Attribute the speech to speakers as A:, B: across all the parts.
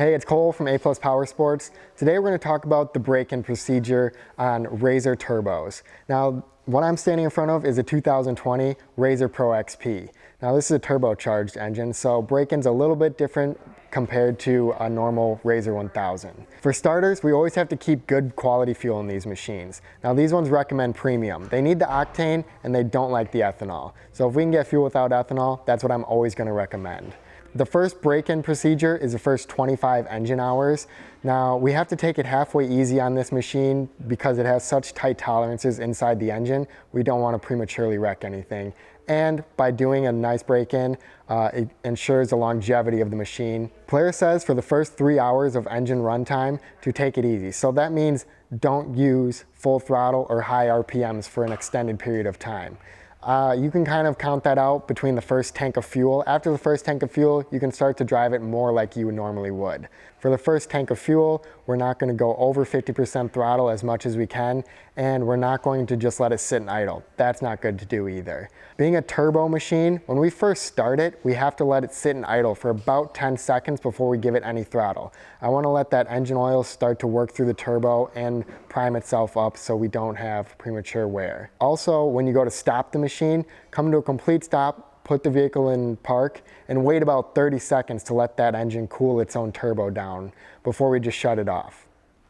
A: Hey, it's Cole from A+ Power Sports. Today we're going to talk about the break-in procedure on RZR turbos. Now, what I'm standing in front of is a 2020 RZR Pro XP. Now, this is a turbocharged engine, so break-in's a little bit different compared to a normal RZR 1000. For starters, we always have to keep good quality fuel in these machines. Now, these ones recommend premium. They need the octane and they don't like the ethanol. So if we can get fuel without ethanol, that's what I'm always going to recommend. The first break-in procedure is the first 25 engine hours. Now, we have to take it halfway easy on this machine because it has such tight tolerances inside the engine. We don't want to prematurely wreck anything. And by doing a nice break-in, it ensures the longevity of the machine. Polaris says for the first 3 hours of engine runtime to take it easy. So that means don't use full throttle or high RPMs for an extended period of time. You can kind of count that out between the first tank of fuel. After the first tank of fuel, you can start to drive it more like you normally would. For the first tank of fuel, we're not going to go over 50% throttle as much as we can, and we're not going to just let it sit and idle. That's not good to do either. Being a turbo machine, when we first start it, we have to let it sit and idle for about 10 seconds before we give it any throttle. I want to let that engine oil start to work through the turbo and prime itself up so we don't have premature wear. Also, when you go to stop the machine, come to a complete stop, put the vehicle in park, and wait about 30 seconds to let that engine cool its own turbo down before we just shut it off.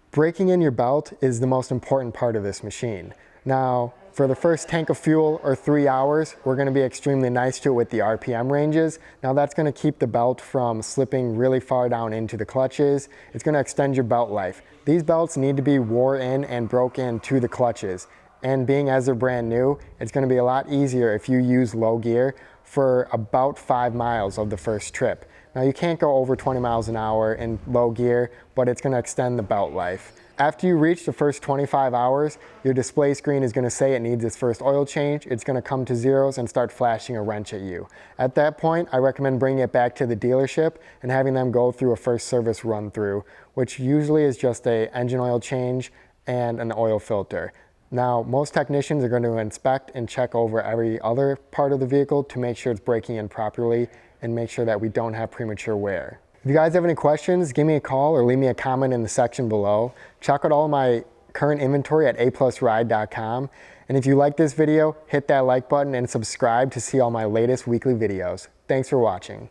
A: Breaking in your belt is the most important part of this machine. Now, for the first tank of fuel or 3 hours, we're going to be extremely nice to it with the RPM ranges. Now that's going to keep the belt from slipping really far down into the clutches. It's going to extend your belt life. These belts need to be wore in and broke in to the clutches. And being as they're brand new, it's going to be a lot easier if you use low gear for about 5 miles of the first trip. Now you can't go over 20 miles an hour in low gear, but it's going to extend the belt life. After you reach the first 25 hours, your display screen is going to say it needs its first oil change. It's going to come to zeros and start flashing a wrench at you. At that point, I recommend bringing it back to the dealership and having them go through a first service run through, which usually is just an engine oil change and an oil filter. Now, most technicians are going to inspect and check over every other part of the vehicle to make sure it's breaking in properly and make sure that we don't have premature wear. If you guys have any questions, give me a call or leave me a comment in the section below. Check out all my current inventory at aplusride.com. And if you like this video, hit that like button and subscribe to see all my latest weekly videos. Thanks for watching.